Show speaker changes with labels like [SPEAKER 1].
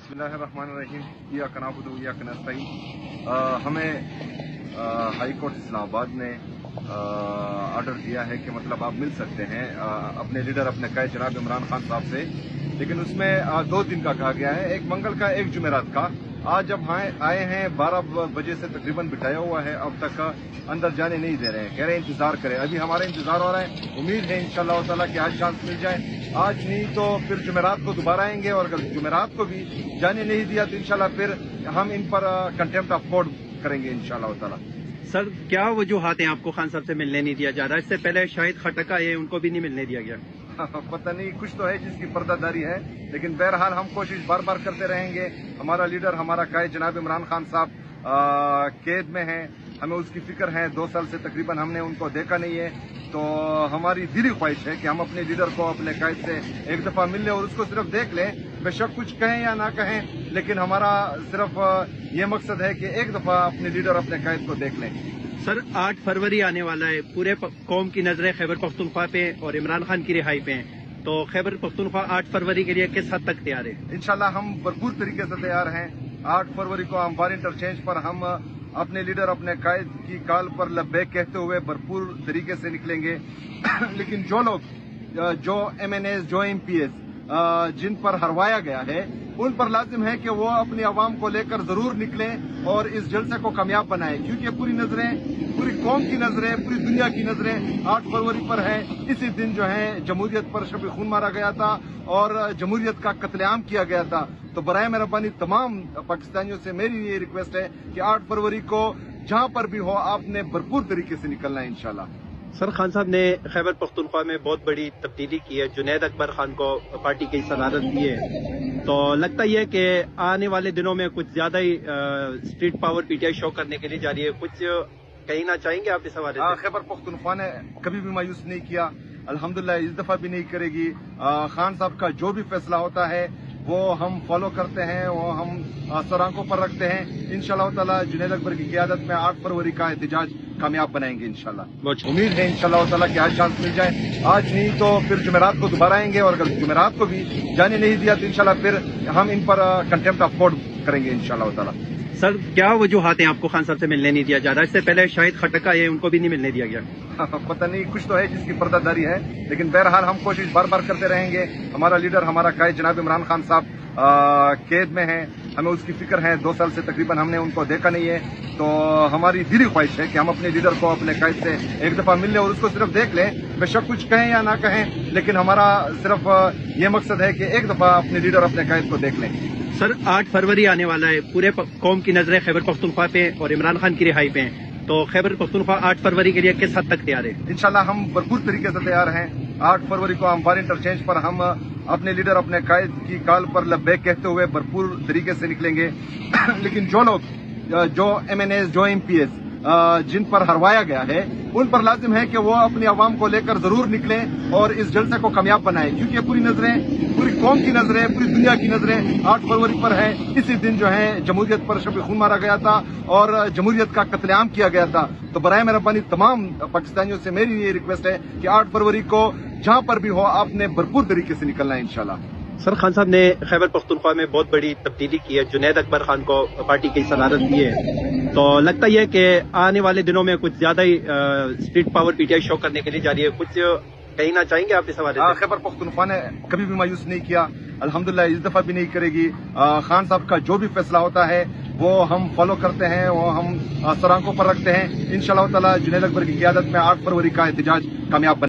[SPEAKER 1] बिस्मिल्लाहिर्रहमानिर्रहीम। इय्याका नअबुदु व इय्याका नस्तईन। हमें हाई कोर्ट इस्लामाबाद ने ऑर्डर दिया है कि मतलब आप मिल सकते हैं अपने लीडर अपने कायद जनाब इमरान खान साहब से, लेकिन उसमें 2 दिन का कहा गया है, एक मंगल का एक जुमेरात का। आज जब आए हैं 12 बजे से तकरीबन बिठाया हुआ है, अब तक अंदर जाने नहीं दे रहे हैं, कह रहे हैं इंतजार करें। अभी हमारा इंतजार हो रहा है, उम्मीद है इंशाअल्लाह ताला कि आज चांस मिल जाए। आज नहीं तो फिर जुमेरात को दोबारा आएंगे, और अगर जुमेरात को भी जाने नहीं दिया तो इंशाल्लाह फिर हम इन पर कंटेम्प्ट ऑफ कोर्ट करेंगे इंशाल्लाह ताला।
[SPEAKER 2] सर, क्या वजूहात हैं आपको खान साहब से मिलने नहीं दिया जा रहा? इससे पहले शाहिद खटक आए, उनको भी नहीं मिलने दिया गया।
[SPEAKER 1] पता नहीं, कुछ तो है जिसकी पर्दादारी है, लेकिन बहरहाल हम कोशिश बार बार करते रहेंगे। हमारा लीडर हमारा कायद जनाब इमरान खान साहब कैद में हैं, हमें उसकी फिक्र है। 2 साल से तकरीबन हमने उनको देखा नहीं है, तो हमारी दिली ख्वाहिश है कि हम अपने लीडर को अपने कायद से एक दफा मिल लें और उसको सिर्फ देख लें। बेशक कुछ कहें या ना कहें, लेकिन हमारा सिर्फ ये मकसद है कि एक दफा अपने लीडर अपने कायद को देख लें।
[SPEAKER 2] सर, 8 फरवरी आने वाला है, पूरे कौम की नजरें खैबर पख्तूनख्वा पे और इमरान खान की रिहाई पे हैं, तो खैबर पख्तूनख्वा 8 फरवरी के लिए किस हद तक तैयार है?
[SPEAKER 1] इंशाल्लाह हम भरपूर तरीके से तैयार हैं। 8 फरवरी को अंबार इंटरचेंज पर हम अपने लीडर अपने कायद की कॉल पर लब्बैक कहते हुए भरपूर तरीके से निकलेंगे। लेकिन जो लोग, जो MNAs, जो MPs जिन पर हरवाया गया है, उन पर लाजिम है कि वो अपनी आवाम को लेकर जरूर निकलें और इस जलसे को कामयाब बनाएं, क्योंकि पूरी नजरें, पूरी कौम की नजरें, पूरी दुनिया की नजरें 8 फरवरी पर है। इसी दिन जो है जमहूरियत पर शब खून मारा गया था और जमहूरियत का कत्लेआम किया गया था। तो बराए मेहरबानी तमाम पाकिस्तानियों से मेरी ये रिक्वेस्ट है कि 8 फरवरी को जहां पर भी हो आपने भरपूर तरीके से निकलना है इंशाल्लाह।
[SPEAKER 2] सर, खान साहब ने खैबर पख्तूनख्वा में बहुत बड़ी तब्दीली की है, जुनैद अकबर खान को पार्टी की सदारत दी है, तो लगता ही है कि आने वाले दिनों में कुछ ज्यादा ही स्ट्रीट पावर PTI शो करने के लिए जा रही है। कुछ कहना चाहेंगे आप इस हवाले से?
[SPEAKER 1] खैबर पख्तूनख्वा ने कभी भी मायूस नहीं किया, अल्हम्दुलिल्लाह इस दफा भी नहीं करेगी। खान साहब का जो भी फैसला होता है वो हम फॉलो करते हैं, वो हम सरांखों पर रखते हैं। इंशाल्लाह ताला जुनैद अकबर की क़यादत में 8 फरवरी का एहतजाज कामयाब बनाएंगे इंशाल्लाह। उम्मीद है इंशाल्लाह ताला कि आज चांस मिल जाए। आज नहीं तो फिर जुमेरात को दोबारा आएंगे, और अगर जुमेरात को भी जाने नहीं दिया तो इंशाल्लाह फिर हम इन पर कंटेम्प्ट ऑफ कोर्ट करेंगे इंशाल्लाह ताला।
[SPEAKER 2] सर, क्या वजूहात हैं आपको खान साहब से मिलने नहीं दिया जा रहा? इससे पहले शाहिद खटक आए, उनको भी नहीं मिलने दिया गया।
[SPEAKER 1] पता नहीं, कुछ तो है जिसकी पर्दादारी है, लेकिन बहरहाल हम कोशिश बार बार करते रहेंगे। हमारा लीडर हमारा कायद जनाब इमरान खान साहब कैद में हैं, हमें उसकी फिक्र है। 2 साल से तकरीबन हमने उनको देखा नहीं है, तो हमारी दिली ख्वाहिश है कि हम अपने लीडर को अपने कायद से एक दफा मिल लें और उसको सिर्फ देख लें। बेशक कुछ कहें या ना कहें, लेकिन हमारा सिर्फ ये मकसद है कि एक दफा अपने लीडर अपने कायद को देख लें।
[SPEAKER 2] सर, 8 फरवरी आने वाला है, पूरे कौम की नजरें खैबर पख्तूनख्वा पे और इमरान खान की रिहाई पे हैं, तो खैबर पख्तूनख्वा 8 फरवरी के लिए किस हद तक तैयार है?
[SPEAKER 1] इंशाल्लाह हम भरपूर तरीके से तैयार हैं। 8 फरवरी को अंबार इंटरचेंज पर हम अपने लीडर अपने कायद की कॉल पर लब्बैक कहते हुए भरपूर तरीके से निकलेंगे। लेकिन जो लोग, जो MNAs, जो MPs जिन पर हरवाया गया है, उन पर लाजिम है कि वो अपनी आवाम को लेकर जरूर निकलें और इस जलसे को कामयाब बनाएं, क्योंकि पूरी नजरें, पूरी कौम की नजरें, पूरी दुनिया की नजरें 8 फरवरी पर है। इसी दिन जो है जमहूरियत पर शब खून मारा गया था और जमहूरियत का कत्लेआम किया गया था। तो बराए मेहरबानी तमाम पाकिस्तानियों से मेरी ये रिक्वेस्ट है कि 8 फरवरी को जहां पर भी हो आपने भरपूर तरीके से निकलना है इंशाल्लाह।
[SPEAKER 2] सर, खान साहब ने खैबर पख्तूनख्वा में बहुत बड़ी तब्दीली की है, जुनैद अकबर खान को पार्टी की सदारत दी है, तो लगता ही है कि आने वाले दिनों में कुछ ज्यादा ही स्ट्रीट पावर PTI शो करने के लिए जा रही है। कुछ कहना चाहेंगे आप इस हवाले से?
[SPEAKER 1] खैबर पख्तूनख्वा ने कभी भी मायूस नहीं किया, अल्हम्दुलिल्लाह इस दफा भी नहीं करेगी। खान साहब का जो भी फैसला होता है वो हम फॉलो करते हैं, वो हम सरांखों पर रखते हैं। इंशाल्लाह ताला जुनैद अकबर की क़यादत में 8 फरवरी का एहतजाज कामयाब